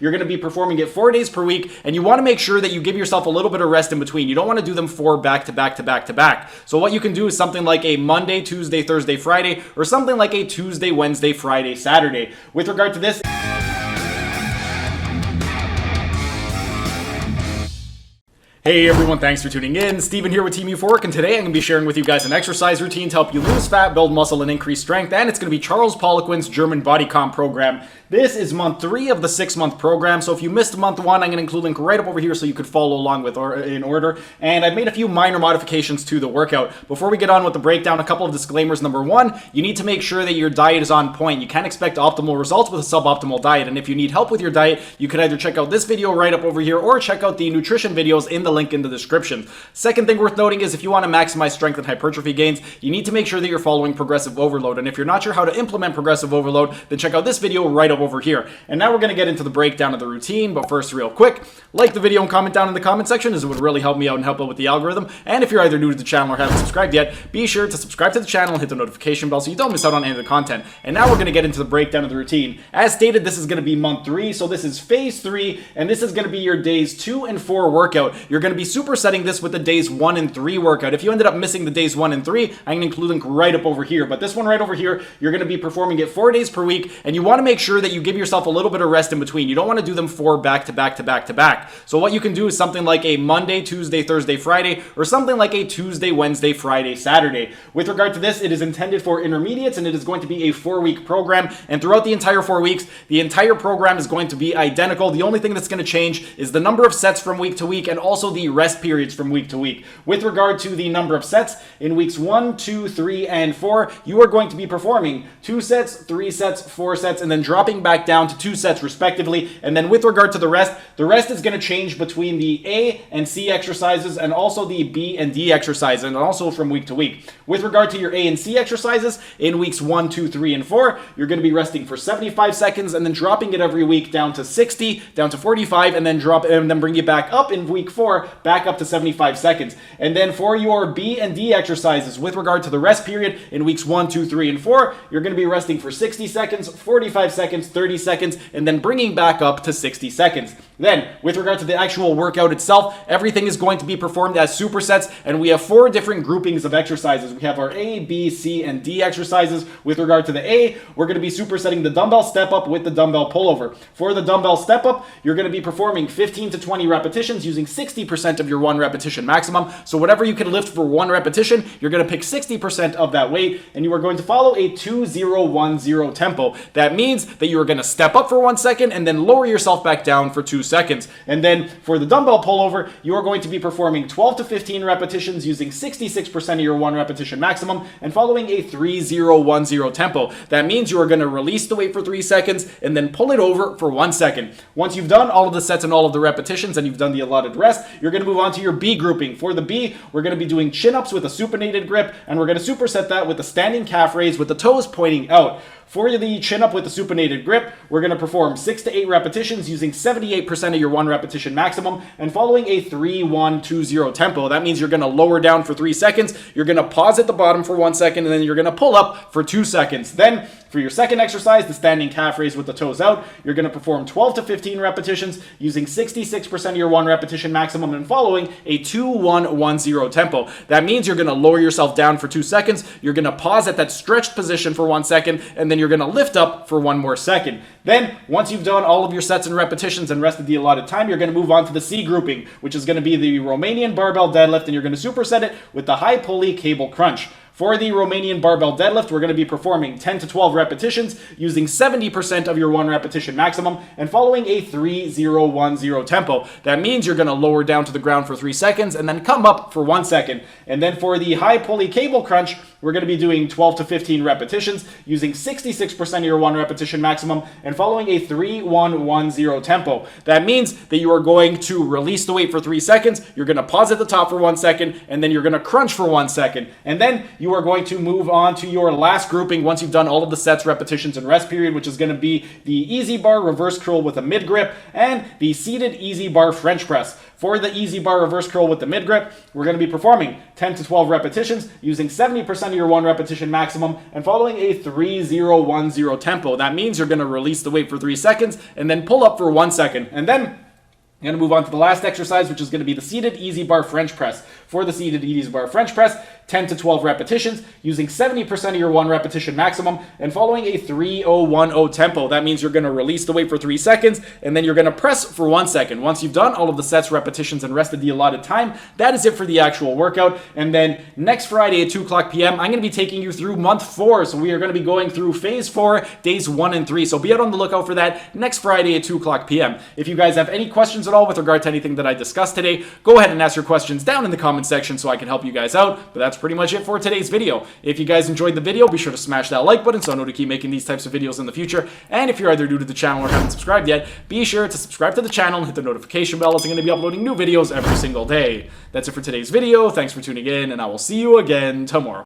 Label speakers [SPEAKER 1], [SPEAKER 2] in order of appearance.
[SPEAKER 1] You're going to be performing it 4 days per week, and you want to make sure that you give yourself a little bit of rest in between. You don't want to do them 4 back to back to back to back. So what you can do is something like a Monday, Tuesday, Thursday, Friday, or something like a Tuesday, Wednesday, Friday, Saturday. With regard to this, hey everyone, thanks for tuning in. Steven here with Team Euphoric, and today I'm going to be sharing with you guys an exercise routine to help you lose fat, build muscle, and increase strength. And it's going to be Charles Poliquin's German body comp program. This is month 3 of the 6-month program, so if you missed month 1, I'm going to include a link right up over here so you could follow along with in order. And I've made a few minor modifications to the workout. Before we get on with the breakdown, a couple of disclaimers. Number 1, you need to make sure that your diet is on point. You can't expect optimal results with a suboptimal diet, and if you need help with your diet, you can either check out this video right up over here or check out the nutrition videos in the link in the description. Second thing worth noting is if you want to maximize strength and hypertrophy gains, you need to make sure that you're following progressive overload. And if you're not sure how to implement progressive overload, then check out this video right up over here. And now we're going to get into the breakdown of the routine, but first, real quick, like the video and comment down in the comment section, as it would really help me out and help out with the algorithm. And if you're either new to the channel or haven't subscribed yet, be sure to subscribe to the channel and hit the notification bell so you don't miss out on any of the content. And now we're going to get into the breakdown of the routine. As stated, this is going to be month 3, so this is phase 3, and this is going to be your days 2 and 4 workout. You're going to be supersetting this with the days 1 and 3 workout. If you ended up missing the days 1 and 3, I'm going to include a link right up over here. But this one right over here, you're going to be performing it 4 days per week, and you want to make sure that you give yourself a little bit of rest in between. You don't want to do them 4 back to back to back to back. So what you can do is something like a Monday, Tuesday, Thursday, Friday, or something like a Tuesday, Wednesday, Friday, Saturday. With regard to this, it is intended for intermediates, and it is going to be a 4-week program. And throughout the entire 4 weeks, the entire program is going to be identical. The only thing that's going to change is the number of sets from week to week and also the rest periods from week to week. With regard to the number of sets, in weeks 1, 2, 3, and 4, you are going to be performing 2 sets, 3 sets, 4 sets, and then dropping back down to 2 sets respectively. And then with regard to the rest is going to change between the A and C exercises and also the B and D exercises, and also from week to week. With regard to your A and C exercises, in weeks 1, 2, 3, and 4, you're going to be resting for 75 seconds and then dropping it every week down to 60, down to 45, and then bring it back up in week 4, back up to 75 seconds. And then for your B and D exercises, with regard to the rest period, in weeks 1, 2, 3, and 4, you're going to be resting for 60 seconds, 45 seconds, 30 seconds, and then bringing back up to 60 seconds. Then, with regard to the actual workout itself, everything is going to be performed as supersets, and we have 4 different groupings of exercises. We have our A, B, C, and D exercises. With regard to the A, we're going to be supersetting the dumbbell step up with the dumbbell pullover. For the dumbbell step up, you're going to be performing 15 to 20 repetitions using 60% of your 1 repetition maximum. So whatever you can lift for 1 repetition, you're going to pick 60% of that weight, and you are going to follow a 2-0-1-0 tempo. That means that you are going to step up for 1 second and then lower yourself back down for 2 seconds. And then for the dumbbell pullover, you are going to be performing 12 to 15 repetitions using 66% of your 1 repetition maximum and following a 3-0-1-0 tempo. That means you are going to release the weight for 3 seconds and then pull it over for 1 second. Once you've done all of the sets and all of the repetitions and you've done the allotted rest, you're going to move on to your B grouping. For the B, we're going to be doing chin-ups with a supinated grip, and we're going to superset that with a standing calf raise with the toes pointing out. For the chin-up with the supinated grip, we're going to perform 6 to 8 repetitions using 78% of your 1 repetition maximum and following a 3-1-2-0 tempo. That means you're going to lower down for 3 seconds, you're going to pause at the bottom for 1 second, and then you're going to pull up for 2 seconds. Then, for your second exercise, the standing calf raise with the toes out, you're going to perform 12 to 15 repetitions using 66% of your 1 repetition maximum and following a 2-1-1-0 tempo. That means you're going to lower yourself down for 2 seconds, you're going to pause at that stretched position for 1 second, and then you're going to lift up for 1 more second. Then, once you've done all of your sets and repetitions and rested the allotted time, you're going to move on to the C grouping, which is going to be the Romanian barbell deadlift, and you're going to superset it with the high pulley cable crunch. For the Romanian barbell deadlift, we're going to be performing 10 to 12 repetitions using 70% of your 1 repetition maximum and following a 3-0-1-0 tempo. That means you're going to lower down to the ground for 3 seconds and then come up for 1 second. And then for the high pulley cable crunch, we're going to be doing 12 to 15 repetitions using 66% of your 1 repetition maximum and following a 3-1-1-0 tempo. That means that you are going to release the weight for 3 seconds, you're going to pause at the top for 1 second, and then you're going to crunch for 1 second. And then you are going to move on to your last grouping once you've done all of the sets, repetitions, and rest period, which is going to be the easy bar reverse curl with a mid grip and the seated easy bar French press. For the easy bar reverse curl with the mid grip, we're going to be performing 10 to 12 repetitions using 70% of your 1 repetition maximum and following a 3-0-1-0 tempo. That means you're going to release the weight for 3 seconds and then pull up for 1 second. And then I'm going to move on to the last exercise, which is going to be the seated easy bar French press. For the seated easy bar French press, 10 to 12 repetitions using 70% of your 1 repetition maximum and following a 3-0-1-0 tempo. That means you're going to release the weight for 3 seconds and then you're going to press for 1 second. Once you've done all of the sets, repetitions, and rested the allotted time, that is it for the actual workout. And then next Friday at 2 o'clock p.m., I'm going to be taking you through month 4. So we are going to be going through phase 4, days 1 and 3. So be out on the lookout for that next Friday at 2 o'clock p.m. If you guys have any questions at all with regard to anything that I discussed today, go ahead and ask your questions down in the comment section so I can help you guys out. But that's pretty much it for today's video. If you guys enjoyed the video, be sure to smash that like button so I know to keep making these types of videos in the future. And if you're either new to the channel or haven't subscribed yet, be sure to subscribe to the channel and hit the notification bell as I'm going to be uploading new videos every single day. That's it for today's video. Thanks for tuning in, and I will see you again tomorrow.